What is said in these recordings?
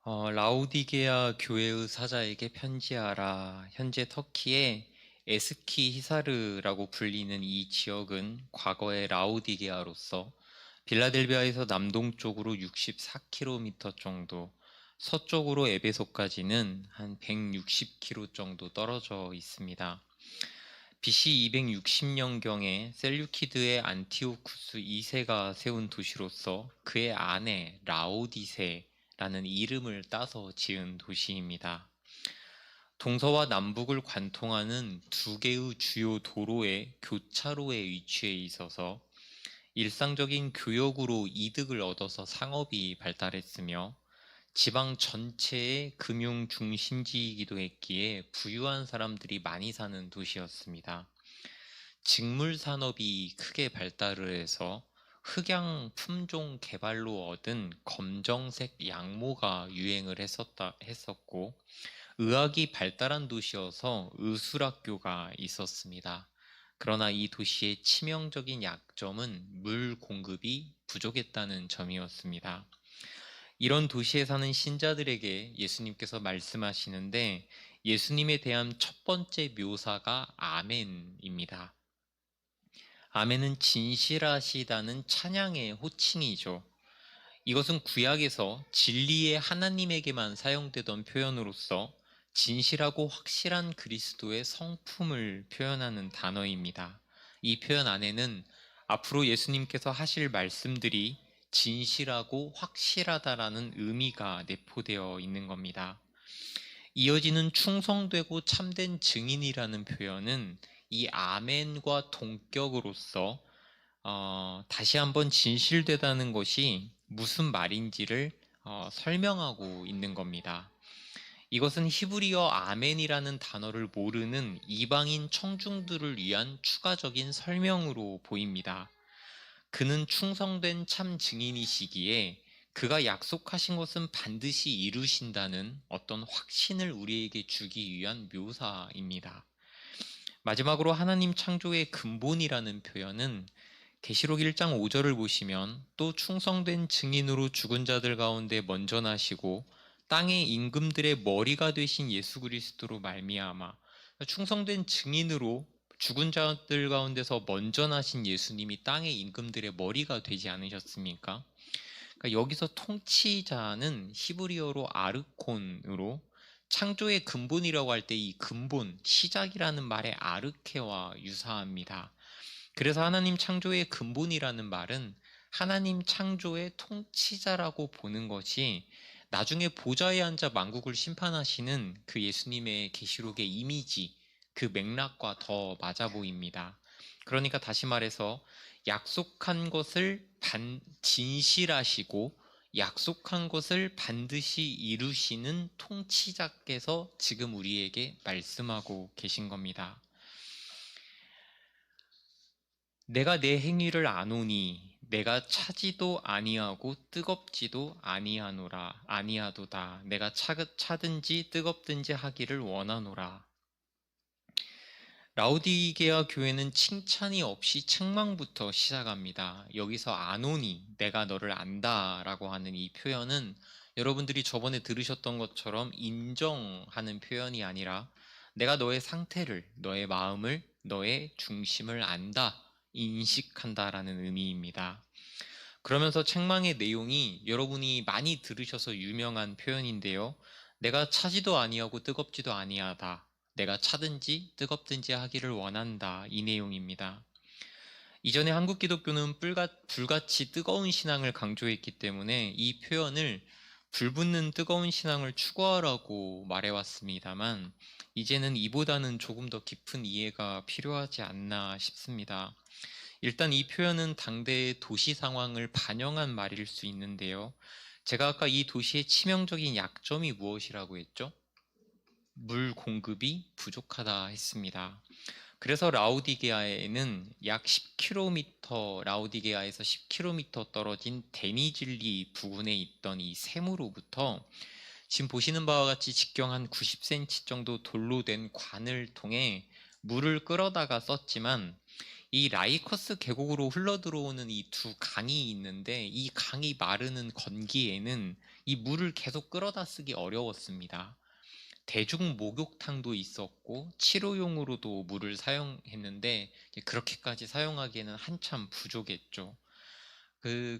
라우디게아 교회의 사자에게 편지하라. 현재 터키의 에스키 히사르라고 불리는 이 지역은 과거의 라우디게아로서 빌라델비아에서 남동쪽으로 64km 정도, 서쪽으로 에베소까지는 한 160km 정도 떨어져 있습니다. BC 260년경에 셀류키드의 안티오쿠스 2세가 세운 도시로서 그의 아내 라오디세라는 이름을 따서 지은 도시입니다. 동서와 남북을 관통하는 두 개의 주요 도로의 교차로에 위치해 있어서 일상적인 교역으로 이득을 얻어서 상업이 발달했으며 지방 전체의 금융 중심지이기도 했기에 부유한 사람들이 많이 사는 도시였습니다. 직물 산업이 크게 발달을 해서 흑양 품종 개발로 얻은 검정색 양모가 유행을 했었고, 의학이 발달한 도시여서 의술학교가 있었습니다. 그러나 이 도시의 치명적인 약점은 물 공급이 부족했다는 점이었습니다. 이런 도시에 사는 신자들에게 예수님께서 말씀하시는데 예수님에 대한 첫 번째 묘사가 아멘입니다. 아멘은 진실하시다는 찬양의 호칭이죠. 이것은 구약에서 진리의 하나님에게만 사용되던 표현으로서 진실하고 확실한 그리스도의 성품을 표현하는 단어입니다. 이 표현 안에는 앞으로 예수님께서 하실 말씀들이 진실하고 확실하다라는 의미가 내포되어 있는 겁니다. 이어지는 충성되고 참된 증인이라는 표현은 이 아멘과 동격으로서 다시 한번 진실되다는 것이 무슨 말인지를 설명하고 있는 겁니다. 이것은 히브리어 아멘이라는 단어를 모르는 이방인 청중들을 위한 추가적인 설명으로 보입니다. 그는 충성된 참 증인이시기에 그가 약속하신 것은 반드시 이루신다는 어떤 확신을 우리에게 주기 위한 묘사입니다. 마지막으로 하나님 창조의 근본이라는 표현은 계시록 1장 5절을 보시면 또 충성된 증인으로 죽은 자들 가운데 먼저 나시고 땅의 임금들의 머리가 되신 예수 그리스도로 말미암아 충성된 증인으로 죽은 자들 가운데서 먼저 나신 예수님이 땅의 임금들의 머리가 되지 않으셨습니까? 그러니까 여기서 통치자는 히브리어로 아르콘으로 창조의 근본이라고 할 때 이 근본, 시작이라는 말의 아르케와 유사합니다. 그래서 하나님 창조의 근본이라는 말은 하나님 창조의 통치자라고 보는 것이 나중에 보좌에 앉아 만국을 심판하시는 그 예수님의 계시록의 이미지, 그 맥락과 더 맞아 보입니다. 그러니까 다시 말해서 약속한 것을 진실하시고 약속한 것을 반드시 이루시는 통치자께서 지금 우리에게 말씀하고 계신 겁니다. 내가 내 행위를 아노니 내가 차지도 아니하고 뜨겁지도 아니하도다. 내가 차든지 뜨겁든지 하기를 원하노라. 라우디게아 교회는 칭찬이 없이 책망부터 시작합니다. 여기서 아노니, 내가 너를 안다 라고 하는 이 표현은 여러분들이 저번에 들으셨던 것처럼 인정하는 표현이 아니라 내가 너의 상태를, 너의 마음을, 너의 중심을 안다, 인식한다라는 의미입니다. 그러면서 책망의 내용이 여러분이 많이 들으셔서 유명한 표현인데요. 내가 차지도 아니하고 뜨겁지도 아니하다. 내가 차든지 뜨겁든지 하기를 원한다. 이 내용입니다. 이전에 한국 기독교는 불같이 뜨거운 신앙을 강조했기 때문에 이 표현을 불붙는 뜨거운 신앙을 추구하라고 말해왔습니다만 이제는 이보다는 조금 더 깊은 이해가 필요하지 않나 싶습니다. 일단 이 표현은 당대의 도시 상황을 반영한 말일 수 있는데요. 제가 아까 이 도시의 치명적인 약점이 무엇이라고 했죠? 물 공급이 부족하다 했습니다. 그래서 라우디게아에는 약 10km, 라우디게아에서 10km 떨어진 데니질리 부근에 있던 이 샘으로부터 지금 보시는 바와 같이 직경 한 90cm 정도 돌로 된 관을 통해 물을 끌어다가 썼지만 이 라이커스 계곡으로 흘러들어오는 이 두 강이 있는데 이 강이 마르는 건기에는 이 물을 계속 끌어다 쓰기 어려웠습니다. 대중 목욕탕도 있었고 치료용으로도 물을 사용했는데 그렇게까지 사용하기에는 한참 부족했죠.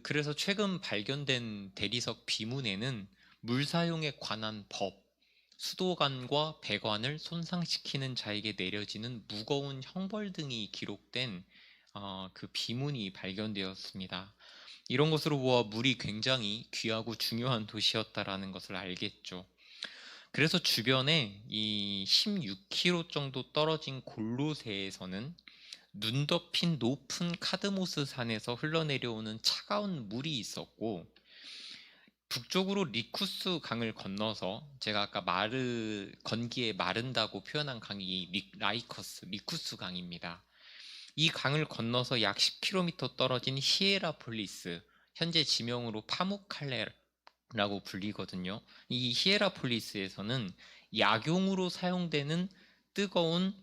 그래서 최근 발견된 대리석 비문에는 물 사용에 관한 법, 수도관과 배관을 손상시키는 자에게 내려지는 무거운 형벌 등이 기록된 그 비문이 발견되었습니다. 이런 것으로 보아 물이 굉장히 귀하고 중요한 도시였다라는 것을 알겠죠. 그래서 주변에 이 16km 정도 떨어진 골로새에서는 눈 덮인 높은 카드모스 산에서 흘러내려오는 차가운 물이 있었고, 북쪽으로 리쿠스 강을 건너서 제가 아까 건기에 마른다고 표현한 강이 리쿠스 강입니다. 이 강을 건너서 약 10km 떨어진 히에라폴리스, 현재 지명으로 파무칼레라고 불리거든요. 이 히에라폴리스에서는 약용으로 사용되는 뜨거운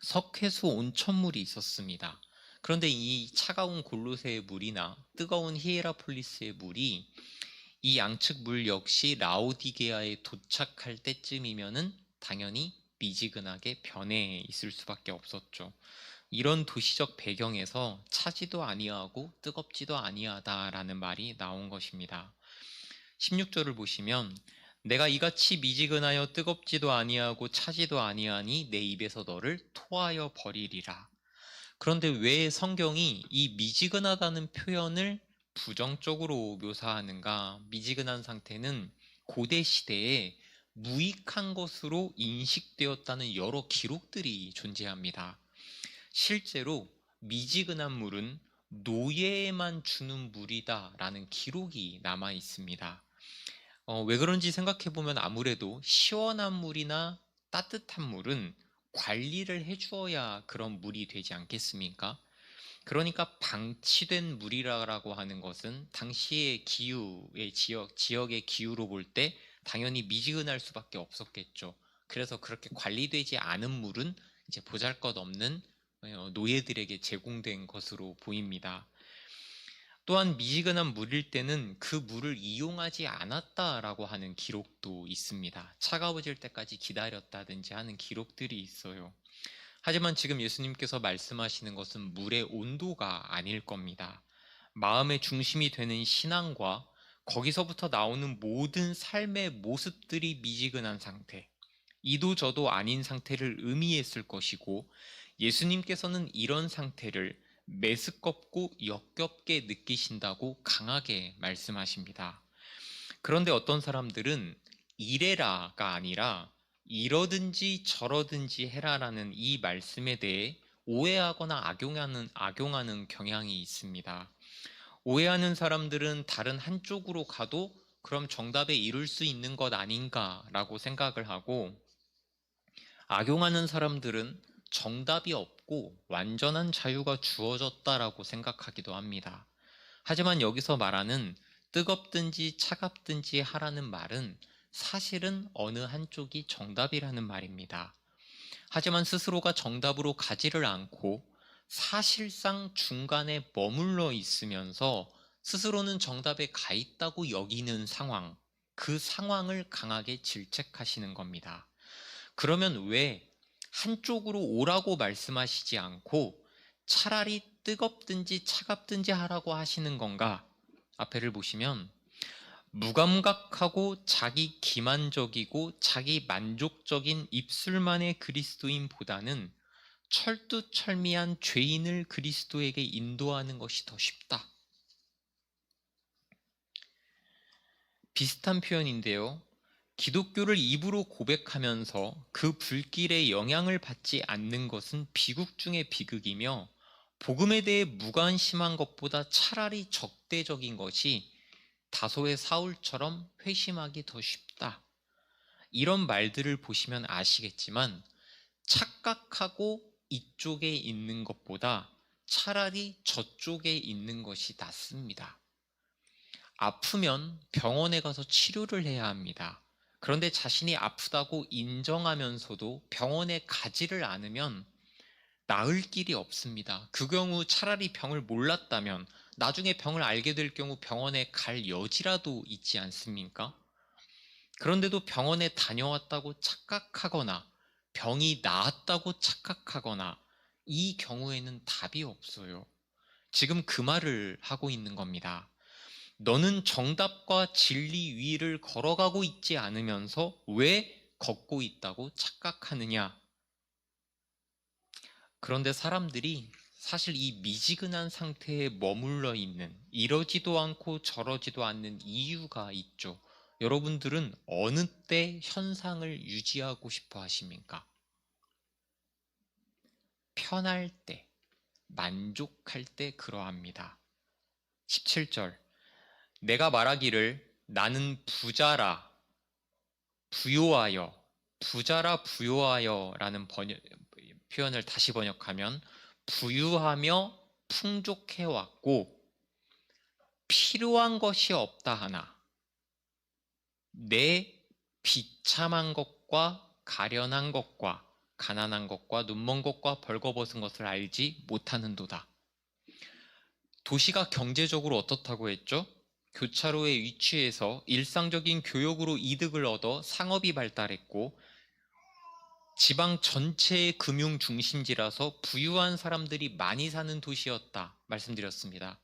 석회수 온천물이 있었습니다. 그런데 이 차가운 골로새의 물이나 뜨거운 히에라폴리스의 물이 이 양측 물 역시 라오디게아에 도착할 때쯤이면은 당연히 미지근하게 변해 있을 수밖에 없었죠. 이런 도시적 배경에서 차지도 아니하고 뜨겁지도 아니하다라는 말이 나온 것입니다. 16절을 보시면 내가 이같이 미지근하여 뜨겁지도 아니하고 차지도 아니하니 내 입에서 너를 토하여 버리리라. 그런데 왜 성경이 이 미지근하다는 표현을 부정적으로 묘사하는가? 미지근한 상태는 고대 시대에 무익한 것으로 인식되었다는 여러 기록들이 존재합니다. 실제로 미지근한 물은 노예에만 주는 물이다라는 기록이 남아 있습니다. 왜 그런지 생각해보면 아무래도 시원한 물이나 따뜻한 물은 관리를 해주어야 그런 물이 되지 않겠습니까? 그러니까 방치된 물이라고 하는 것은 당시의 기후의 지역의 기후로 볼 때 당연히 미지근할 수밖에 없었겠죠. 그래서 그렇게 관리되지 않은 물은 이제 보잘것없는 노예들에게 제공된 것으로 보입니다. 또한 미지근한 물일 때는 그 물을 이용하지 않았다라고 하는 기록도 있습니다. 차가워질 때까지 기다렸다든지 하는 기록들이 있어요. 하지만 지금 예수님께서 말씀하시는 것은 물의 온도가 아닐 겁니다. 마음의 중심이 되는 신앙과 거기서부터 나오는 모든 삶의 모습들이 미지근한 상태, 이도 저도 아닌 상태를 의미했을 것이고, 예수님께서는 이런 상태를 메스껍고 역겹게 느끼신다고 강하게 말씀하십니다. 그런데 어떤 사람들은 이래라가 아니라 이러든지 저러든지 해라라는 이 말씀에 대해 오해하거나 악용하는 경향이 있습니다. 오해하는 사람들은 다른 한쪽으로 가도 그럼 정답에 이룰 수 있는 것 아닌가라고 생각을 하고, 악용하는 사람들은 정답이 없고 완전한 자유가 주어졌다라고 생각하기도 합니다. 하지만 여기서 말하는 뜨겁든지 차갑든지 하라는 말은 사실은 어느 한쪽이 정답이라는 말입니다. 하지만 스스로가 정답으로 가지를 않고 사실상 중간에 머물러 있으면서 스스로는 정답에 가 있다고 여기는 상황, 그 상황을 강하게 질책하시는 겁니다. 그러면 왜 한쪽으로 오라고 말씀하시지 않고 차라리 뜨겁든지 차갑든지 하라고 하시는 건가? 앞에를 보시면 무감각하고 자기 기만적이고 자기 만족적인 입술만의 그리스도인보다는 철두철미한 죄인을 그리스도에게 인도하는 것이 더 쉽다. 비슷한 표현인데요. 기독교를 입으로 고백하면서 그 불길에 영향을 받지 않는 것은 비극 중의 비극이며, 복음에 대해 무관심한 것보다 차라리 적대적인 것이 다소의 사울처럼 회심하기 더 쉽다. 이런 말들을 보시면 아시겠지만 착각하고 이쪽에 있는 것보다 차라리 저쪽에 있는 것이 낫습니다. 아프면 병원에 가서 치료를 해야 합니다. 그런데 자신이 아프다고 인정하면서도 병원에 가지를 않으면 나을 길이 없습니다. 그 경우 차라리 병을 몰랐다면 나중에 병을 알게 될 경우 병원에 갈 여지라도 있지 않습니까? 그런데도 병원에 다녀왔다고 착각하거나 병이 나았다고 착각하거나 이 경우에는 답이 없어요. 지금 그 말을 하고 있는 겁니다. 너는 정답과 진리 위를 걸어가고 있지 않으면서 왜 걷고 있다고 착각하느냐? 그런데 사람들이 사실 이 미지근한 상태에 머물러 있는, 이러지도 않고 저러지도 않는 이유가 있죠. 여러분들은 어느 때 현상을 유지하고 싶어 하십니까? 편할 때, 만족할 때 그러합니다. 17절. 내가 말하기를 나는 부자라 부요하여, 부자라 부요하여 라는 표현을 다시 번역하면 부유하며 풍족해 왔고 필요한 것이 없다 하나 내 비참한 것과 가련한 것과 가난한 것과 눈먼 것과 벌거벗은 것을 알지 못하는도다. 도시가 경제적으로 어떻다고 했죠? 교차로에 위치해서 일상적인 교역으로 이득을 얻어 상업이 발달했고 지방 전체의 금융 중심지라서 부유한 사람들이 많이 사는 도시였다 말씀드렸습니다.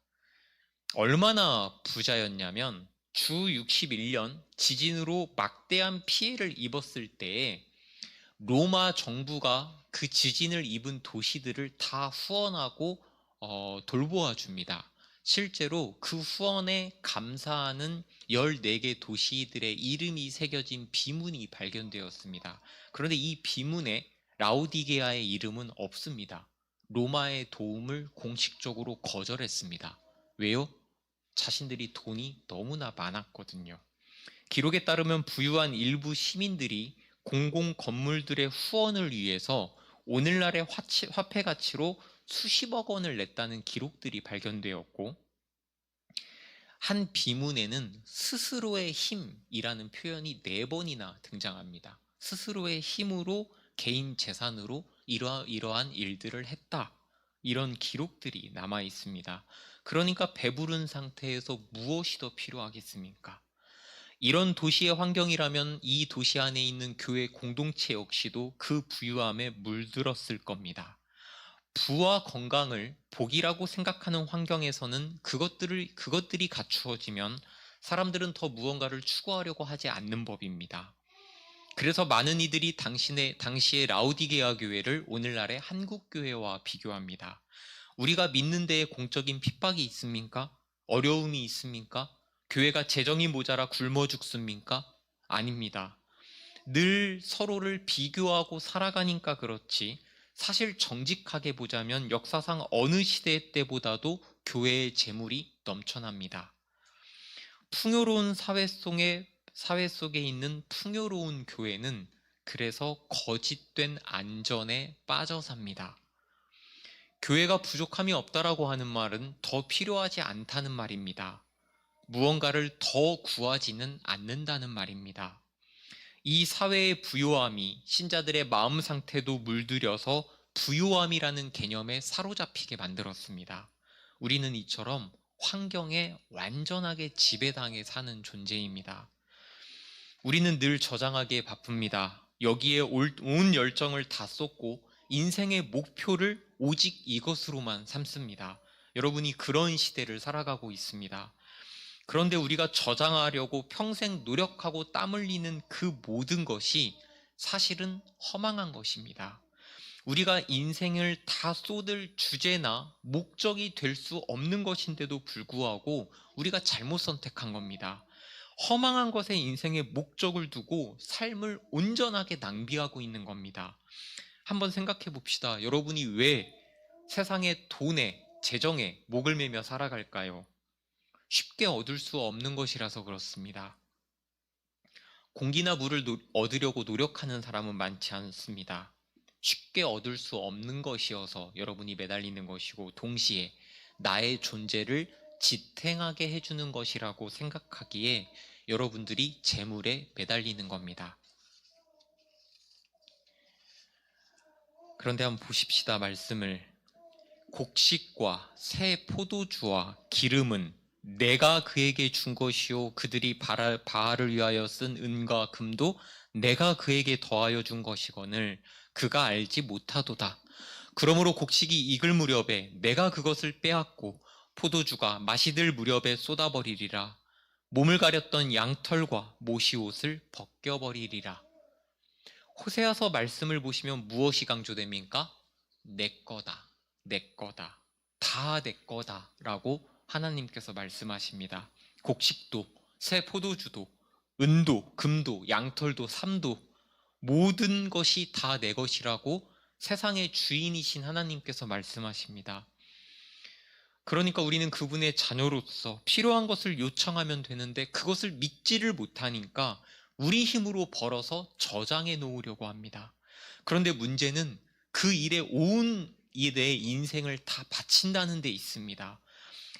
얼마나 부자였냐면 주 61년 지진으로 막대한 피해를 입었을 때에 로마 정부가 그 지진을 입은 도시들을 다 후원하고 돌보아 줍니다. 실제로 그 후원에 감사하는 14개 도시들의 이름이 새겨진 비문이 발견되었습니다. 그런데 이 비문에 라오디게아의 이름은 없습니다. 로마의 도움을 공식적으로 거절했습니다. 왜요? 자신들이 돈이 너무나 많았거든요. 기록에 따르면 부유한 일부 시민들이 공공 건물들의 후원을 위해서 오늘날의 화폐 가치로 수십억 원을 냈다는 기록들이 발견되었고 한 비문에는 스스로의 힘이라는 표현이 4번이나 등장합니다. 스스로의 힘으로 개인 재산으로 이러한 일들을 했다. 이런 기록들이 남아 있습니다. 그러니까 배부른 상태에서 무엇이 더 필요하겠습니까? 이런 도시의 환경이라면 이 도시 안에 있는 교회 공동체 역시도 그 부유함에 물들었을 겁니다. 부와 건강을 복이라고 생각하는 환경에서는 그것들이 갖추어지면 사람들은 더 무언가를 추구하려고 하지 않는 법입니다. 그래서 많은 이들이 당시의 라오디게아 교회를 오늘날의 한국 교회와 비교합니다. 우리가 믿는 데에 공적인 핍박이 있습니까? 어려움이 있습니까? 교회가 재정이 모자라 굶어 죽습니까? 아닙니다. 늘 서로를 비교하고 살아가니까 그렇지 사실 정직하게 보자면 역사상 어느 시대 때보다도 교회의 재물이 넘쳐납니다. 풍요로운 사회 속에 있는 풍요로운 교회는 그래서 거짓된 안전에 빠져 삽니다. 교회가 부족함이 없다라고 하는 말은 더 필요하지 않다는 말입니다. 무언가를 더 구하지는 않는다는 말입니다. 이 사회의 부요함이 신자들의 마음 상태도 물들여서 부요함이라는 개념에 사로잡히게 만들었습니다. 우리는 이처럼 환경에 완전하게 지배당해 사는 존재입니다. 우리는 늘 저장하기에 바쁩니다. 여기에 온 열정을 다 쏟고 인생의 목표를 오직 이것으로만 삼습니다. 여러분이 그런 시대를 살아가고 있습니다. 그런데 우리가 저장하려고 평생 노력하고 땀 흘리는 그 모든 것이 사실은 허망한 것입니다. 우리가 인생을 다 쏟을 주제나 목적이 될 수 없는 것인데도 불구하고 우리가 잘못 선택한 겁니다. 허망한 것에 인생의 목적을 두고 삶을 온전하게 낭비하고 있는 겁니다. 한번 생각해 봅시다. 여러분이 왜 세상의 돈에, 재정에 목을 매며 살아갈까요? 쉽게 얻을 수 없는 것이라서 그렇습니다. 공기나 물을 얻으려고 노력하는 사람은 많지 않습니다. 쉽게 얻을 수 없는 것이어서 여러분이 매달리는 것이고 동시에 나의 존재를 지탱하게 해주는 것이라고 생각하기에 여러분들이 재물에 매달리는 겁니다. 그런데 한번 보십시다. 말씀을. 곡식과 새 포도주와 기름은 내가 그에게 준 것이요 그들이 바알을 위하여 쓴 은과 금도 내가 그에게 더하여 준 것이거늘 그가 알지 못하도다. 그러므로 곡식이 익을 무렵에 내가 그것을 빼앗고 포도주가 마시들 무렵에 쏟아버리리라. 몸을 가렸던 양털과 모시옷을 벗겨버리리라. 호세아서 말씀을 보시면 무엇이 강조됩니까? 내 거다, 내 거다, 다 내 거다 라고 하나님께서 말씀하십니다. 곡식도, 새 포도주도, 은도, 금도, 양털도, 삶도 모든 것이 다 내 것이라고 세상의 주인이신 하나님께서 말씀하십니다. 그러니까 우리는 그분의 자녀로서 필요한 것을 요청하면 되는데 그것을 믿지를 못하니까 우리 힘으로 벌어서 저장해 놓으려고 합니다. 그런데 문제는 그 일에 온 내 인생을 다 바친다는 데 있습니다.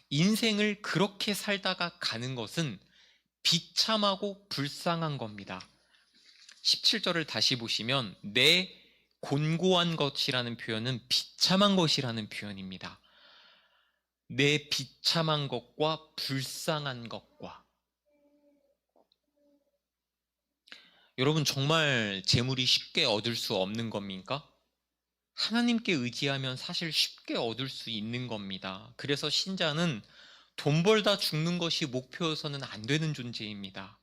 인생을 그렇게 살다가 가는 것은 비참하고 불쌍한 겁니다. 17절을 다시 보시면 내 곤고한 것이라는 표현은 비참한 것이라는 표현입니다. 내 비참한 것과 불쌍한 것과. 여러분 정말 재물이 쉽게 얻을 수 없는 겁니까? 하나님께 의지하면 사실 쉽게 얻을 수 있는 겁니다. 그래서 신자는 돈 벌다 죽는 것이 목표여서는 안 되는 존재입니다.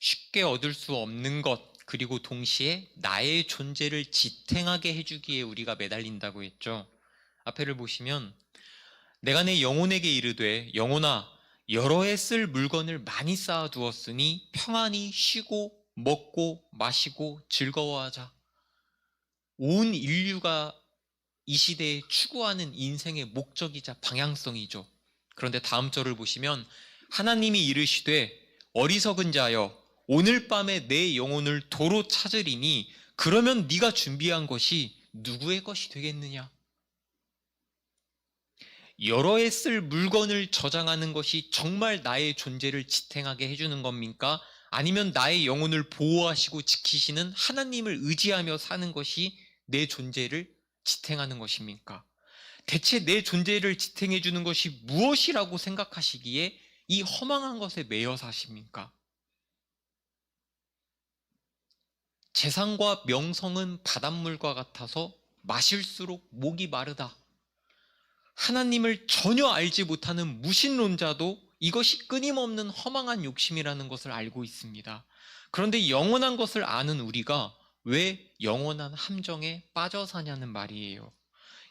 쉽게 얻을 수 없는 것 그리고 동시에 나의 존재를 지탱하게 해주기에 우리가 매달린다고 했죠. 앞에를 보시면 내가 내 영혼에게 이르되 영혼아 여러 해 쓸 물건을 많이 쌓아두었으니 평안히 쉬고 먹고 마시고 즐거워하자. 온 인류가 이 시대에 추구하는 인생의 목적이자 방향성이죠. 그런데 다음 절을 보시면 하나님이 이르시되 어리석은 자여 오늘 밤에 내 영혼을 도로 찾으리니 그러면 네가 준비한 것이 누구의 것이 되겠느냐? 여러 해 쓸 물건을 저장하는 것이 정말 나의 존재를 지탱하게 해주는 겁니까? 아니면 나의 영혼을 보호하시고 지키시는 하나님을 의지하며 사는 것이 내 존재를 지탱하는 것입니까? 대체 내 존재를 지탱해 주는 것이 무엇이라고 생각하시기에 이 허망한 것에 매여 사십니까? 재산과 명성은 바닷물과 같아서 마실수록 목이 마르다. 하나님을 전혀 알지 못하는 무신론자도 이것이 끊임없는 허망한 욕심이라는 것을 알고 있습니다. 그런데 영원한 것을 아는 우리가 왜 영원한 함정에 빠져 사냐는 말이에요.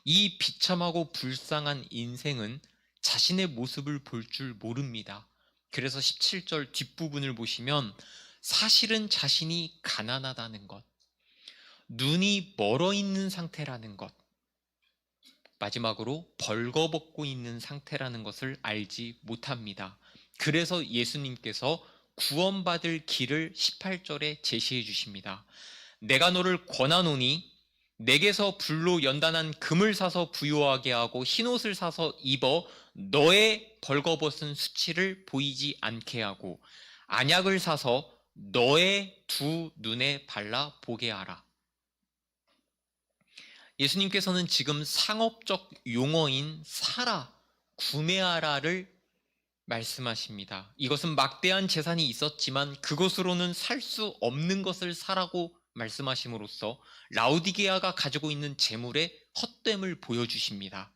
이 비참하고 불쌍한 인생은 자신의 모습을 볼 줄 모릅니다. 그래서 17절 뒷부분을 보시면 사실은 자신이 가난하다는 것, 눈이 멀어 있는 상태라는 것, 마지막으로 벌거벗고 있는 상태라는 것을 알지 못합니다. 그래서 예수님께서 구원받을 길을 18절에 제시해 주십니다. 내가 너를 권하노니 내게서 불로 연단한 금을 사서 부요하게 하고 흰옷을 사서 입어 너의 벌거벗은 수치를 보이지 않게 하고 안약을 사서 너의 두 눈에 발라 보게 하라. 예수님께서는 지금 상업적 용어인 사라, 구매하라를 말씀하십니다. 이것은 막대한 재산이 있었지만 그것으로는 살 수 없는 것을 사라고 말씀하심으로써 라오디게아가 가지고 있는 재물의 헛됨을 보여주십니다.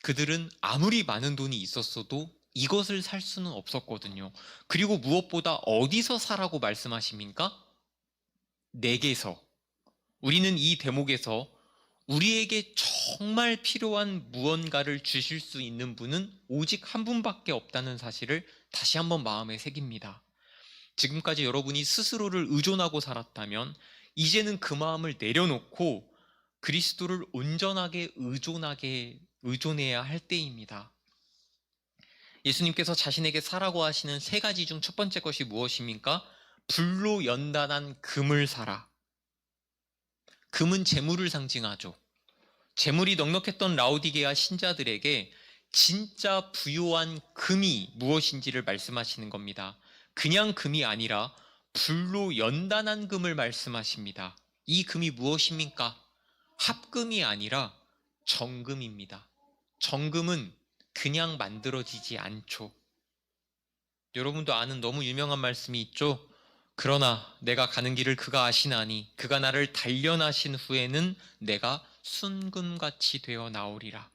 그들은 아무리 많은 돈이 있었어도 이것을 살 수는 없었거든요. 그리고 무엇보다 어디서 사라고 말씀하십니까? 내게서. 우리는 이 대목에서 우리에게 정말 필요한 무언가를 주실 수 있는 분은 오직 한 분밖에 없다는 사실을 다시 한번 마음에 새깁니다. 지금까지 여러분이 스스로를 의존하고 살았다면 이제는 그 마음을 내려놓고 그리스도를 온전하게 의존해야 할 때입니다. 예수님께서 자신에게 사라고 하시는 세 가지 중 첫 번째 것이 무엇입니까? 불로 연단한 금을 사라. 금은 재물을 상징하죠. 재물이 넉넉했던 라오디게아 신자들에게 진짜 부요한 금이 무엇인지를 말씀하시는 겁니다. 그냥 금이 아니라 불로 연단한 금을 말씀하십니다. 이 금이 무엇입니까? 합금이 아니라 정금입니다. 정금은 그냥 만들어지지 않죠. 여러분도 아는 너무 유명한 말씀이 있죠? 그러나 내가 가는 길을 그가 아시나니 그가 나를 단련하신 후에는 내가 순금같이 되어 나오리라.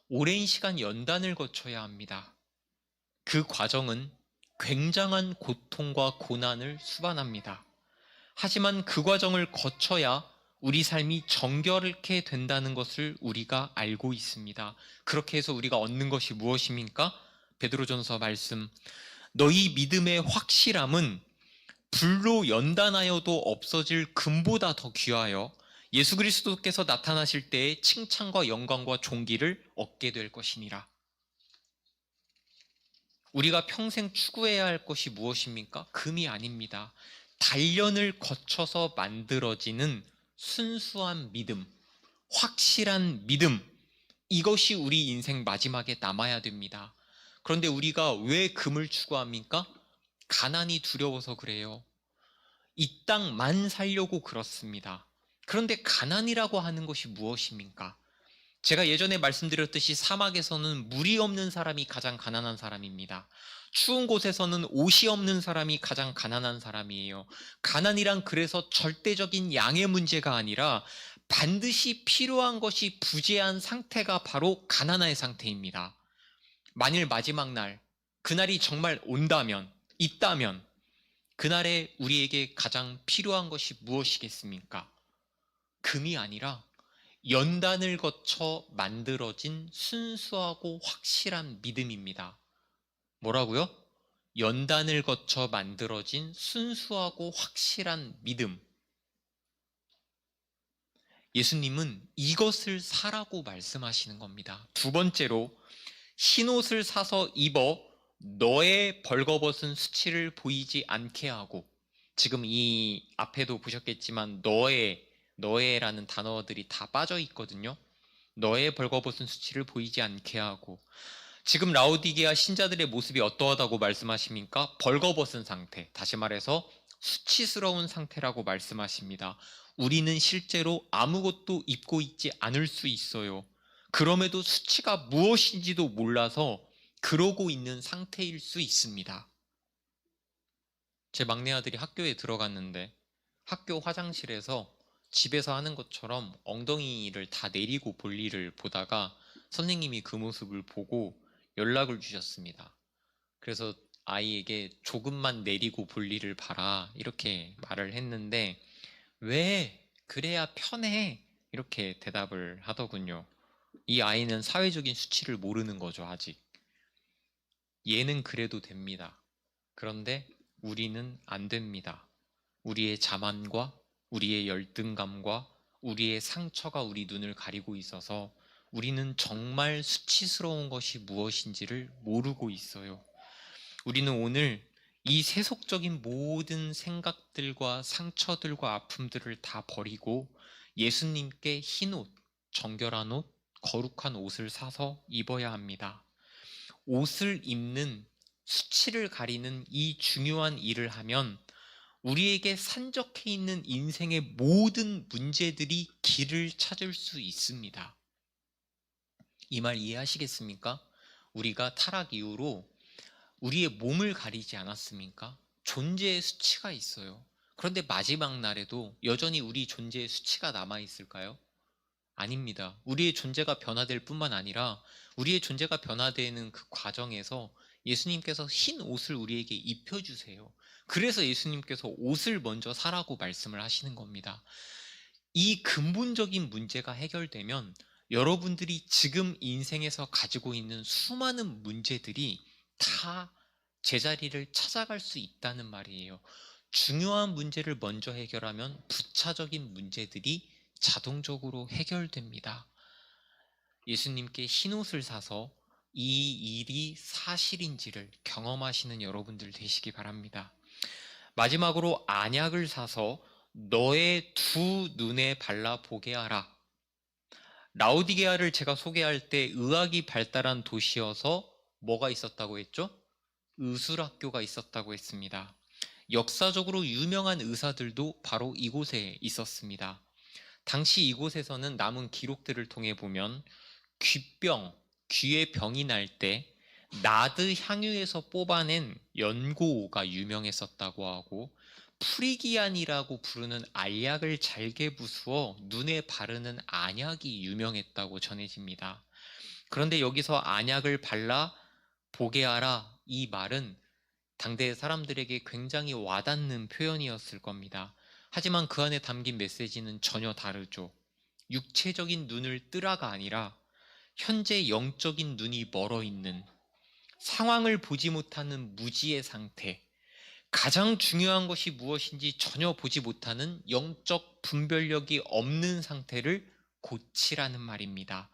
오랜 시간 연단을 거쳐야 합니다. 그 과정은 굉장한 고통과 고난을 수반합니다. 하지만 그 과정을 거쳐야 우리 삶이 정결케 된다는 것을 우리가 알고 있습니다. 그렇게 해서 우리가 얻는 것이 무엇입니까? 베드로전서 말씀, 너희 믿음의 확실함은 불로 연단하여도 없어질 금보다 더 귀하여 예수 그리스도께서 나타나실 때에 칭찬과 영광과 존귀를 얻게 될 것이니라. 우리가 평생 추구해야 할 것이 무엇입니까? 금이 아닙니다. 단련을 거쳐서 만들어지는 순수한 믿음, 확실한 믿음, 이것이 우리 인생 마지막에 남아야 됩니다. 그런데 우리가 왜 금을 추구합니까? 가난이 두려워서 그래요. 이 땅만 살려고 그렇습니다. 그런데 가난이라고 하는 것이 무엇입니까? 제가 예전에 말씀드렸듯이 사막에서는 물이 없는 사람이 가장 가난한 사람입니다. 추운 곳에서는 옷이 없는 사람이 가장 가난한 사람이에요. 가난이란 그래서 절대적인 양의 문제가 아니라 반드시 필요한 것이 부재한 상태가 바로 가난의 상태입니다. 만일 마지막 날, 그날이 정말 온다면, 있다면 그날에 우리에게 가장 필요한 것이 무엇이겠습니까? 금이 아니라 연단을 거쳐 만들어진 순수하고 확실한 믿음입니다. 뭐라고요? 연단을 거쳐 만들어진 순수하고 확실한 믿음. 예수님은 이것을 사라고 말씀하시는 겁니다. 두 번째로, 흰옷을 사서 입어 너의 벌거벗은 수치를 보이지 않게 하고, 지금 이 앞에도 보셨겠지만 너의라는 단어들이 다 빠져 있거든요. 너의 벌거벗은 수치를 보이지 않게 하고, 지금 라오디게아 신자들의 모습이 어떠하다고 말씀하십니까? 벌거벗은 상태, 다시 말해서 수치스러운 상태라고 말씀하십니다. 우리는 실제로 아무것도 입고 있지 않을 수 있어요. 그럼에도 수치가 무엇인지도 몰라서 그러고 있는 상태일 수 있습니다. 제 막내 아들이 학교에 들어갔는데 학교 화장실에서 집에서 하는 것처럼 엉덩이를 다 내리고 볼일을 보다가 선생님이 그 모습을 보고 연락을 주셨습니다. 그래서 아이에게 조금만 내리고 볼일을 봐라 이렇게 말을 했는데, 왜? 그래야 편해 이렇게 대답을 하더군요. 이 아이는 사회적인 수치를 모르는 거죠. 아직. 얘는 그래도 됩니다. 그런데 우리는 안 됩니다. 우리의 자만과 우리의 열등감과 우리의 상처가 우리 눈을 가리고 있어서 우리는 정말 수치스러운 것이 무엇인지를 모르고 있어요. 우리는 오늘 이 세속적인 모든 생각들과 상처들과 아픔들을 다 버리고 예수님께 흰 옷, 정결한 옷, 거룩한 옷을 사서 입어야 합니다. 옷을 입는, 수치를 가리는 이 중요한 일을 하면 우리에게 산적해 있는 인생의 모든 문제들이 길을 찾을 수 있습니다. 이 말 이해하시겠습니까? 우리가 타락 이후로 우리의 몸을 가리지 않았습니까? 존재의 수치가 있어요. 그런데 마지막 날에도 여전히 우리 존재의 수치가 남아있을까요? 아닙니다. 우리의 존재가 변화될 뿐만 아니라 우리의 존재가 변화되는 그 과정에서 예수님께서 흰 옷을 우리에게 입혀주세요. 그래서 예수님께서 옷을 먼저 사라고 말씀을 하시는 겁니다. 이 근본적인 문제가 해결되면 여러분들이 지금 인생에서 가지고 있는 수많은 문제들이 다 제자리를 찾아갈 수 있다는 말이에요. 중요한 문제를 먼저 해결하면 부차적인 문제들이 자동적으로 해결됩니다. 예수님께 흰옷을 사서 이 일이 사실인지를 경험하시는 여러분들 되시기 바랍니다. 마지막으로 안약을 사서 너의 두 눈에 발라보게 하라. 라오디게아를 제가 소개할 때 의학이 발달한 도시여서 뭐가 있었다고 했죠? 의술학교가 있었다고 했습니다. 역사적으로 유명한 의사들도 바로 이곳에 있었습니다. 당시 이곳에서는 남은 기록들을 통해 보면 귀병, 귀에 병이 날 때 나드 향유에서 뽑아낸 연고가 유명했었다고 하고, 프리기안이라고 부르는 알약을 잘게 부수어 눈에 바르는 안약이 유명했다고 전해집니다. 그런데 여기서 안약을 발라 보게 하라, 이 말은 당대 사람들에게 굉장히 와닿는 표현이었을 겁니다. 하지만 그 안에 담긴 메시지는 전혀 다르죠. 육체적인 눈을 뜨라가 아니라 현재 영적인 눈이 멀어 있는, 상황을 보지 못하는 무지의 상태, 가장 중요한 것이 무엇인지 전혀 보지 못하는 영적 분별력이 없는 상태를 고치라는 말입니다.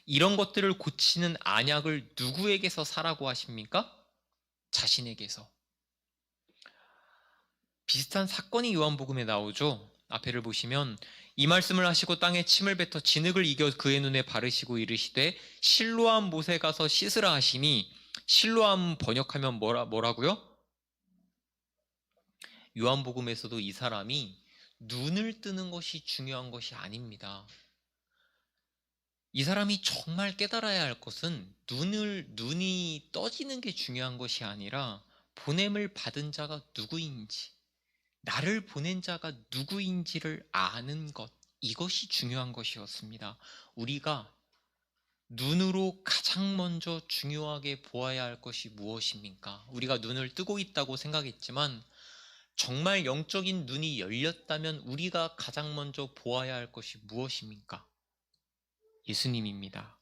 이런 것들을 고치는 안약을 누구에게서 사라고 하십니까? 자신에게서. 비슷한 사건이 요한복음에 나오죠. 앞에를 보시면 이 말씀을 하시고 땅에 침을 뱉어 진흙을 이겨 그의 눈에 바르시고 이르시되 실로암 못에 가서 씻으라 하시니, 실로암 번역하면 뭐라고요? 요한복음에서도 이 사람이 눈을 뜨는 것이 중요한 것이 아닙니다. 이 사람이 정말 깨달아야 할 것은 눈이 떠지는 게 중요한 것이 아니라 보냄을 받은 자가 누구인지, 나를 보낸 자가 누구인지를 아는 것, 이것이 중요한 것이었습니다. 우리가 눈으로 가장 먼저 중요하게 보아야 할 것이 무엇입니까? 우리가 눈을 뜨고 있다고 생각했지만 정말 영적인 눈이 열렸다면 우리가 가장 먼저 보아야 할 것이 무엇입니까? 예수님입니다.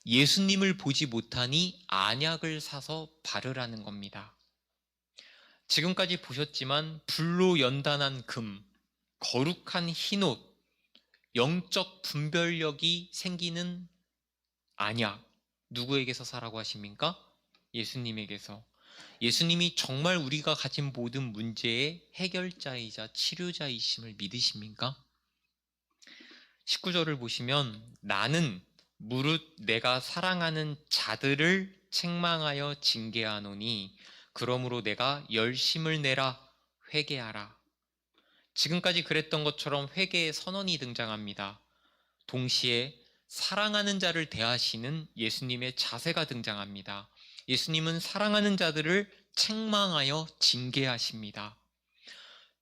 예수님을 보지 못하니 안약을 사서 바르라는 겁니다. 지금까지 보셨지만 불로 연단한 금, 거룩한 흰옷, 영적 분별력이 생기는 안약, 누구에게서 사라고 하십니까? 예수님에게서. 예수님이 정말 우리가 가진 모든 문제의 해결자이자 치료자이심을 믿으십니까? 19절을 보시면 나는 무릇 내가 사랑하는 자들을 책망하여 징계하노니 그러므로 내가 열심을 내라, 회개하라. 지금까지 그랬던 것처럼 회개의 선언이 등장합니다. 동시에 사랑하는 자를 대하시는 예수님의 자세가 등장합니다. 예수님은 사랑하는 자들을 책망하여 징계하십니다.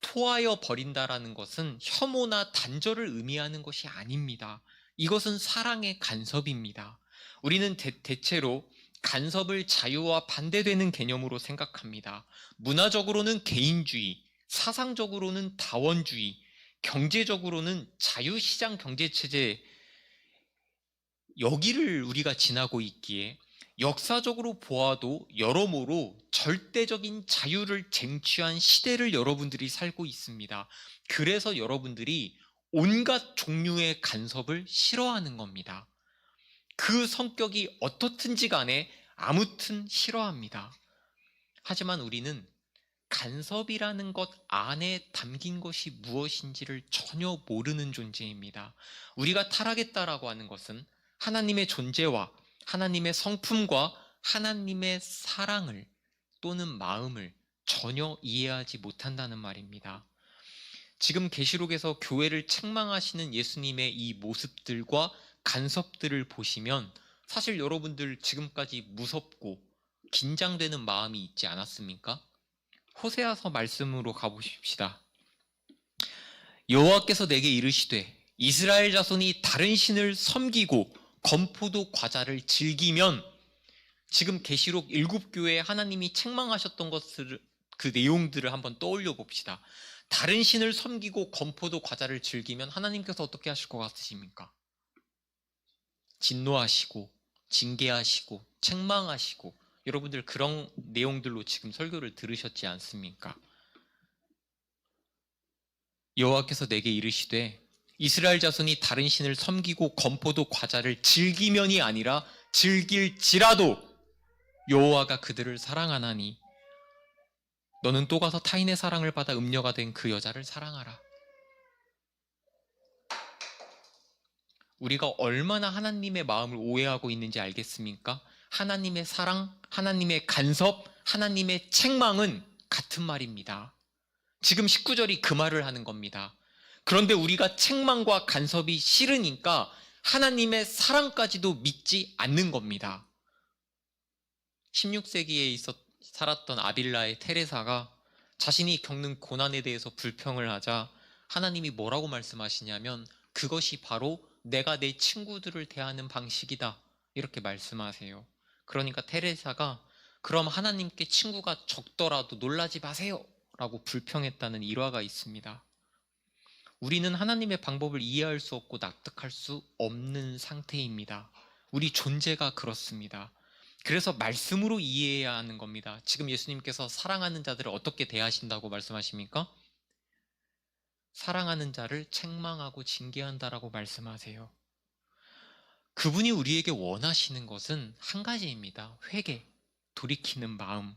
토하여 버린다라는 것은 혐오나 단절을 의미하는 것이 아닙니다. 이것은 사랑의 간섭입니다. 우리는 대체로 간섭을 자유와 반대되는 개념으로 생각합니다. 문화적으로는 개인주의, 사상적으로는 다원주의, 경제적으로는 자유시장 경제체제, 여기를 우리가 지나고 있기에 역사적으로 보아도 여러모로 절대적인 자유를 쟁취한 시대를 여러분들이 살고 있습니다. 그래서 여러분들이 온갖 종류의 간섭을 싫어하는 겁니다. 그 성격이 어떻든지 간에 아무튼 싫어합니다. 하지만 우리는 간섭이라는 것 안에 담긴 것이 무엇인지를 전혀 모르는 존재입니다. 우리가 타락했다라고 하는 것은 하나님의 존재와 하나님의 성품과 하나님의 사랑을 또는 마음을 전혀 이해하지 못한다는 말입니다. 지금 계시록에서 교회를 책망하시는 예수님의 이 모습들과 간섭들을 보시면 사실 여러분들 지금까지 무섭고 긴장되는 마음이 있지 않았습니까? 호세아서 말씀으로 가보십시다. 여호와께서 내게 이르시되 이스라엘 자손이 다른 신을 섬기고 건포도 과자를 즐기면, 지금 계시록 7교회에 하나님이 책망하셨던 것을, 그 내용들을 한번 떠올려 봅시다. 다른 신을 섬기고 건포도 과자를 즐기면 하나님께서 어떻게 하실 것 같으십니까? 진노하시고 징계하시고 책망하시고, 여러분들 그런 내용들로 지금 설교를 들으셨지 않습니까? 여호와께서 내게 이르시되 이스라엘 자손이 다른 신을 섬기고 건포도 과자를 즐기면이 아니라 즐길지라도 여호와가 그들을 사랑하나니 너는 또 가서 타인의 사랑을 받아 음녀가 된 그 여자를 사랑하라. 우리가 얼마나 하나님의 마음을 오해하고 있는지 알겠습니까? 하나님의 사랑, 하나님의 간섭, 하나님의 책망은 같은 말입니다. 지금 19절이 그 말을 하는 겁니다. 그런데 우리가 책망과 간섭이 싫으니까 하나님의 사랑까지도 믿지 않는 겁니다. 16세기에 살았던 아빌라의 테레사가 자신이 겪는 고난에 대해서 불평을 하자 하나님이 뭐라고 말씀하시냐면 그것이 바로 내가 내 친구들을 대하는 방식이다, 이렇게 말씀하세요. 그러니까 테레사가 그럼 하나님께 친구가 적더라도 놀라지 마세요 라고 불평했다는 일화가 있습니다. 우리는 하나님의 방법을 이해할 수 없고 납득할 수 없는 상태입니다. 우리 존재가 그렇습니다. 그래서 말씀으로 이해해야 하는 겁니다. 지금 예수님께서 사랑하는 자들을 어떻게 대하신다고 말씀하십니까? 사랑하는 자를 책망하고 징계한다라고 말씀하세요. 그분이 우리에게 원하시는 것은 한 가지입니다. 회개, 돌이키는 마음.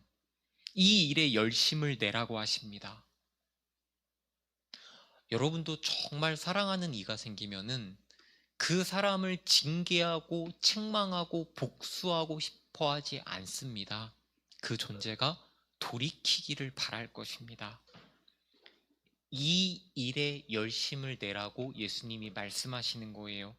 이 일에 열심을 내라고 하십니다. 여러분도 정말 사랑하는 이가 생기면은 그 사람을 징계하고 책망하고 복수하고 싶어 하지 않습니다. 그 존재가 돌이키기를 바랄 것입니다. 이 일에 열심을 내라고 예수님이 말씀하시는 거예요.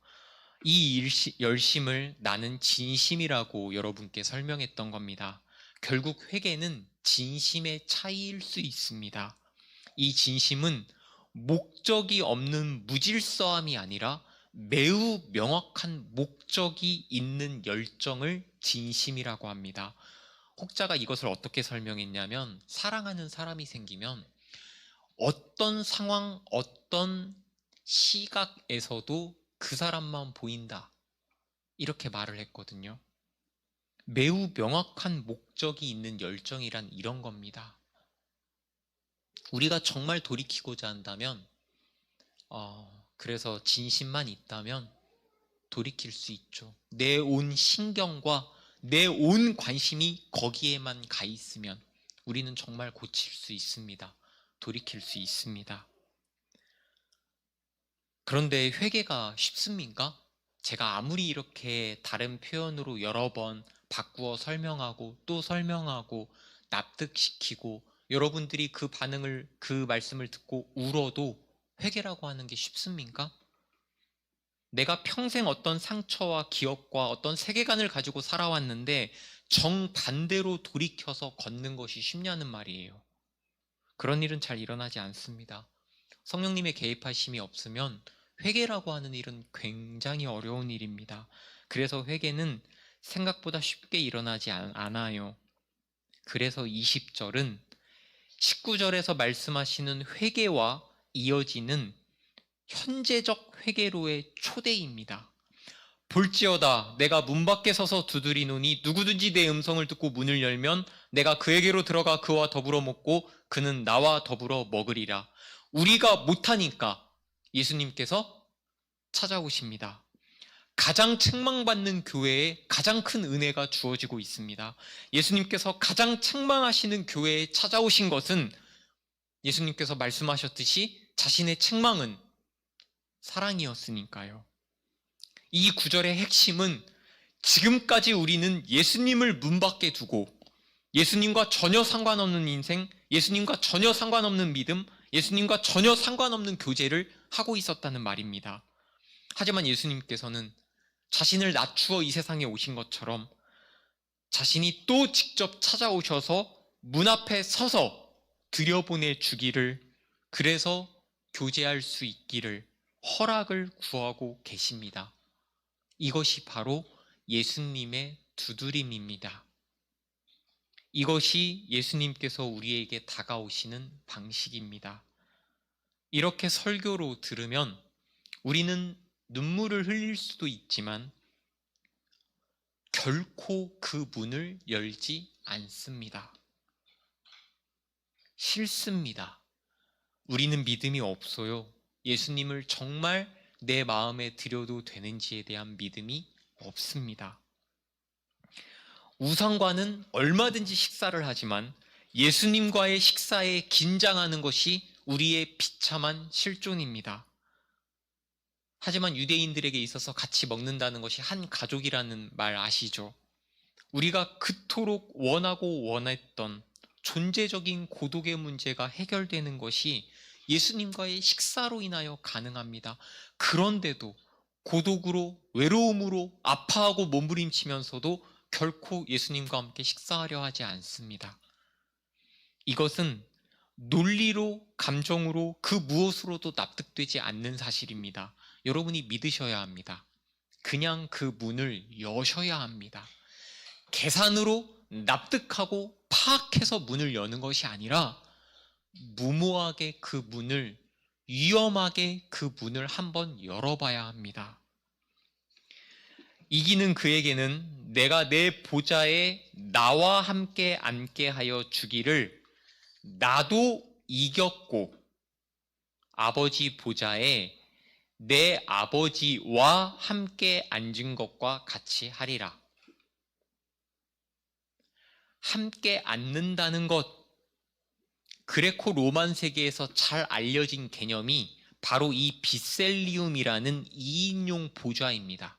이 열심을 나는 진심이라고 여러분께 설명했던 겁니다. 결국 회개는 진심의 차이일 수 있습니다. 이 진심은 목적이 없는 무질서함이 아니라 매우 명확한 목적이 있는 열정을 진심이라고 합니다. 혹자가 이것을 어떻게 설명했냐면 사랑하는 사람이 생기면 어떤 상황, 어떤 시각에서도 그 사람만 보인다, 이렇게 말을 했거든요. 매우 명확한 목적이 있는 열정이란 이런 겁니다. 우리가 정말 돌이키고자 한다면 그래서 진심만 있다면 돌이킬 수 있죠. 내 온 신경과 내 온 관심이 거기에만 가 있으면 우리는 정말 고칠 수 있습니다. 돌이킬 수 있습니다. 그런데 회개가 쉽습니까? 제가 아무리 이렇게 다른 표현으로 여러 번 바꾸어 설명하고 또 설명하고 납득시키고 여러분들이 그 반응을, 그 말씀을 듣고 울어도 회개라고 하는 게 쉽습니까? 내가 평생 어떤 상처와 기억과 어떤 세계관을 가지고 살아왔는데 정반대로 돌이켜서 걷는 것이 쉽냐는 말이에요. 그런 일은 잘 일어나지 않습니다. 성령님의 개입하심이 없으면 회개라고 하는 일은 굉장히 어려운 일입니다. 그래서 회개는 생각보다 쉽게 일어나지 않아요. 그래서 20절은 19절에서 말씀하시는 회개와 이어지는 현재적 회개로의 초대입니다. 볼지어다 내가 문 밖에 서서 두드리노니 누구든지 내 음성을 듣고 문을 열면 내가 그에게로 들어가 그와 더불어 먹고 그는 나와 더불어 먹으리라. 우리가 못하니까 예수님께서 찾아오십니다. 가장 책망받는 교회에 가장 큰 은혜가 주어지고 있습니다. 예수님께서 가장 책망하시는 교회에 찾아오신 것은 예수님께서 말씀하셨듯이 자신의 책망은 사랑이었으니까요. 이 구절의 핵심은 지금까지 우리는 예수님을 문 밖에 두고 예수님과 전혀 상관없는 인생, 예수님과 전혀 상관없는 믿음, 예수님과 전혀 상관없는 교제를 하고 있었다는 말입니다. 하지만 예수님께서는 자신을 낮추어 이 세상에 오신 것처럼 자신이 또 직접 찾아오셔서 문 앞에 서서 들여보내 주기를, 그래서 교제할 수 있기를 허락을 구하고 계십니다. 이것이 바로 예수님의 두드림입니다. 이것이 예수님께서 우리에게 다가오시는 방식입니다. 이렇게 설교로 들으면 우리는 눈물을 흘릴 수도 있지만 결코 그 문을 열지 않습니다. 싫습니다. 우리는 믿음이 없어요. 예수님을 정말 내 마음에 들여도 되는지에 대한 믿음이 없습니다. 우상과는 얼마든지 식사를 하지만 예수님과의 식사에 긴장하는 것이 우리의 비참한 실존입니다. 하지만 유대인들에게 있어서 같이 먹는다는 것이 한 가족이라는 말 아시죠? 우리가 그토록 원하고 원했던 존재적인 고독의 문제가 해결되는 것이 예수님과의 식사로 인하여 가능합니다. 그런데도 고독으로, 외로움으로 아파하고 몸부림치면서도 결코 예수님과 함께 식사하려 하지 않습니다. 이것은 논리로, 감정으로 그 무엇으로도 납득되지 않는 사실입니다. 여러분이 믿으셔야 합니다. 그냥 그 문을 여셔야 합니다. 계산으로 납득하고 파악해서 문을 여는 것이 아니라 무모하게 그 문을, 위험하게 그 문을 한번 열어봐야 합니다. 이기는 그에게는 내가 내 보좌에 나와 함께 앉게 하여 주기를 나도 이겼고 아버지 보좌에 내 아버지와 함께 앉은 것과 같이 하리라. 함께 앉는다는 것, 그레코 로만 세계에서 잘 알려진 개념이 바로 이 비셀리움이라는 2인용 보좌입니다.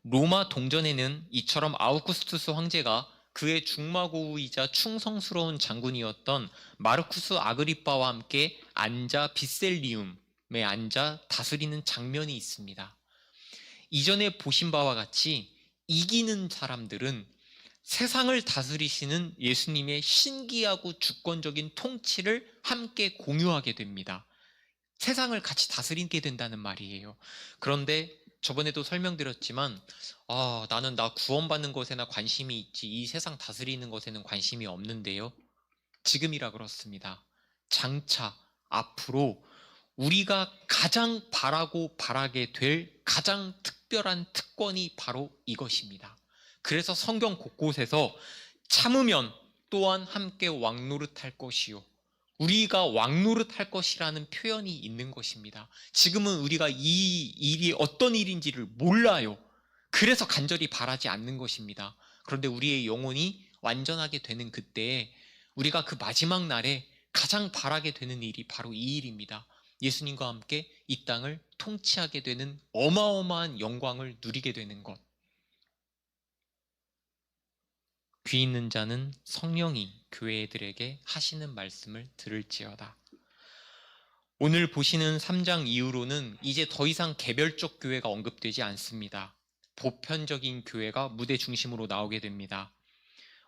로마 동전에는 이처럼 아우구스투스 황제가 그의 중마고우이자 충성스러운 장군이었던 마르쿠스 아그리빠와 함께 앉아 비셀리움에 앉아 다스리는 장면이 있습니다. 이전에 보신 바와 같이 이기는 사람들은 세상을 다스리시는 예수님의 신기하고 주권적인 통치를 함께 공유하게 됩니다. 세상을 같이 다스리게 된다는 말이에요. 그런데 저번에도 설명드렸지만 나는 나 구원받는 것에나 관심이 있지 이 세상 다스리는 것에는 관심이 없는데요. 지금이라 그렇습니다. 장차 앞으로 우리가 가장 바라고 바라게 될 가장 특별한 특권이 바로 이것입니다. 그래서 성경 곳곳에서 참으면 또한 함께 왕노릇할 것이요, 우리가 왕노릇할 것이라는 표현이 있는 것입니다. 지금은 우리가 이 일이 어떤 일인지를 몰라요. 그래서 간절히 바라지 않는 것입니다. 그런데 우리의 영혼이 완전하게 되는 그때에 우리가 그 마지막 날에 가장 바라게 되는 일이 바로 이 일입니다. 예수님과 함께 이 땅을 통치하게 되는 어마어마한 영광을 누리게 되는 것. 귀 있는 자는 성령이 교회들에게 하시는 말씀을 들을지어다. 오늘 보시는 3장 이후로는 이제 더 이상 개별적 교회가 언급되지 않습니다. 보편적인 교회가 무대 중심으로 나오게 됩니다.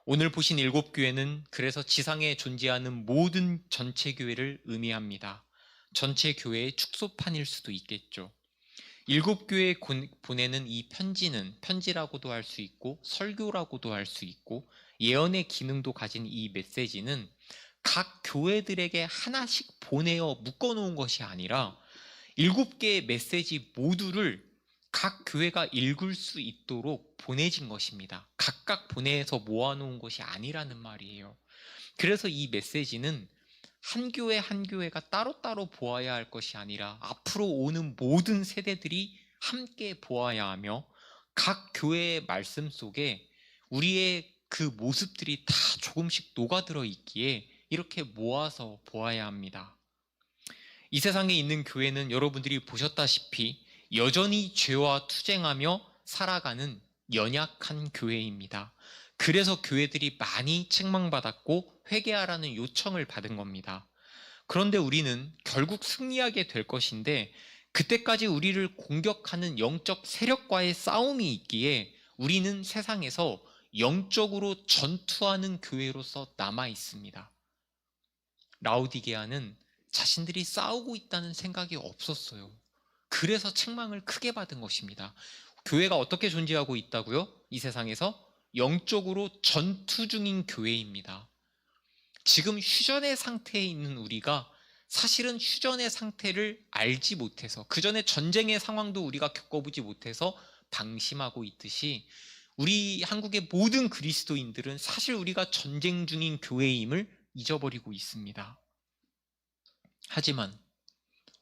오늘 보신 7교회는 그래서 지상에 존재하는 모든 전체 교회를 의미합니다. 전체 교회의 축소판일 수도 있겠죠. 7교회에 보내는 이 편지는 편지라고도 할 수 있고 설교라고도 할 수 있고 예언의 기능도 가진 이 메시지는 각 교회들에게 하나씩 보내어 묶어놓은 것이 아니라 7개의 메시지 모두를 각 교회가 읽을 수 있도록 보내진 것입니다. 각각 보내서 모아놓은 것이 아니라는 말이에요. 그래서 이 메시지는 한 교회 한 교회가 따로따로 보아야 할 것이 아니라 앞으로 오는 모든 세대들이 함께 보아야 하며 각 교회의 말씀 속에 우리의 그 모습들이 다 조금씩 녹아들어 있기에 이렇게 모아서 보아야 합니다. 이 세상에 있는 교회는 여러분들이 보셨다시피 여전히 죄와 투쟁하며 살아가는 연약한 교회입니다. 그래서 교회들이 많이 책망받았고 회개하라는 요청을 받은 겁니다. 그런데 우리는 결국 승리하게 될 것인데 그때까지 우리를 공격하는 영적 세력과의 싸움이 있기에 우리는 세상에서 영적으로 전투하는 교회로서 남아 있습니다. 라오디게아는 자신들이 싸우고 있다는 생각이 없었어요. 그래서 책망을 크게 받은 것입니다. 교회가 어떻게 존재하고 있다고요? 이 세상에서 영적으로 전투 중인 교회입니다. 지금 휴전의 상태에 있는 우리가 사실은 휴전의 상태를 알지 못해서 그 전에 전쟁의 상황도 우리가 겪어보지 못해서 방심하고 있듯이 우리 한국의 모든 그리스도인들은 사실 우리가 전쟁 중인 교회임을 잊어버리고 있습니다. 하지만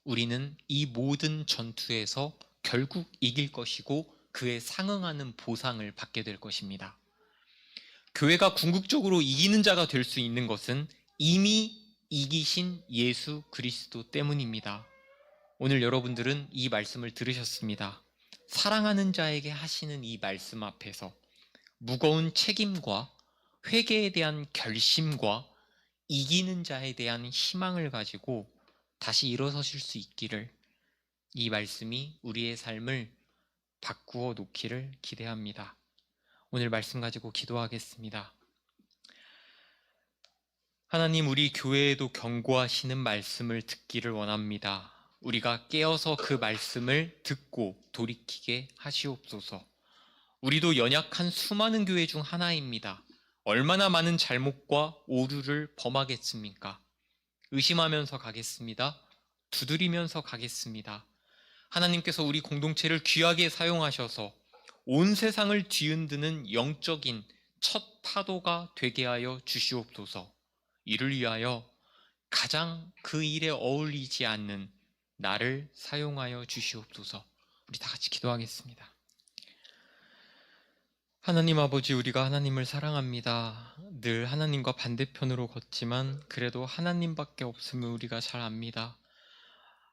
우리는 이 모든 전투에서 결국 이길 것이고 그에 상응하는 보상을 받게 될 것입니다. 교회가 궁극적으로 이기는 자가 될 수 있는 것은 이미 이기신 예수 그리스도 때문입니다. 오늘 여러분들은 이 말씀을 들으셨습니다. 사랑하는 자에게 하시는 이 말씀 앞에서 무거운 책임과 회개에 대한 결심과 이기는 자에 대한 희망을 가지고 다시 일어서실 수 있기를, 이 말씀이 우리의 삶을 바꾸어 놓기를 기대합니다. 오늘 말씀 가지고 기도하겠습니다. 하나님, 우리 교회에도 경고하시는 말씀을 듣기를 원합니다. 우리가 깨어서 그 말씀을 듣고 돌이키게 하시옵소서. 우리도 연약한 수많은 교회 중 하나입니다. 얼마나 많은 잘못과 오류를 범하겠습니까? 의심하면서 가겠습니다. 두드리면서 가겠습니다. 하나님께서 우리 공동체를 귀하게 사용하셔서 온 세상을 뒤흔드는 영적인 첫 파도가 되게 하여 주시옵소서. 이를 위하여 가장 그 일에 어울리지 않는 나를 사용하여 주시옵소서. 우리 다 같이 기도하겠습니다. 하나님 아버지, 우리가 하나님을 사랑합니다. 늘 하나님과 반대편으로 걷지만 그래도 하나님밖에 없음을 우리가 잘 압니다.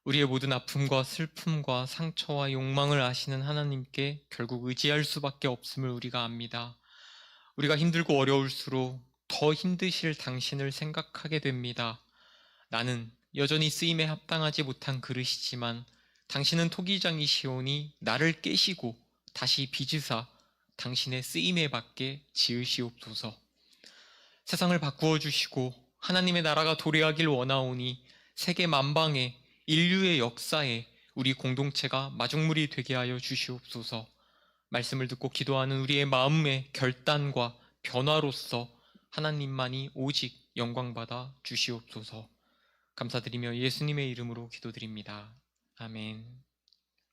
우리의 모든 아픔과 슬픔과 상처와 욕망을 아시는 하나님께 결국 의지할 수밖에 없음을 우리가 압니다. 우리가 힘들고 어려울수록 더 힘드실 당신을 생각하게 됩니다. 나는 여전히 쓰임에 합당하지 못한 그릇이지만 당신은 토기장이시오니 나를 깨시고 다시 빚으사 당신의 쓰임에 받게 지으시옵소서. 세상을 바꾸어 주시고 하나님의 나라가 도래하길 원하오니 세계 만방에, 인류의 역사에 우리 공동체가 마중물이 되게 하여 주시옵소서. 말씀을 듣고 기도하는 우리의 마음의 결단과 변화로서 하나님만이 오직 영광받아 주시옵소서. 감사드리며 예수님의 이름으로 기도드립니다. 아멘.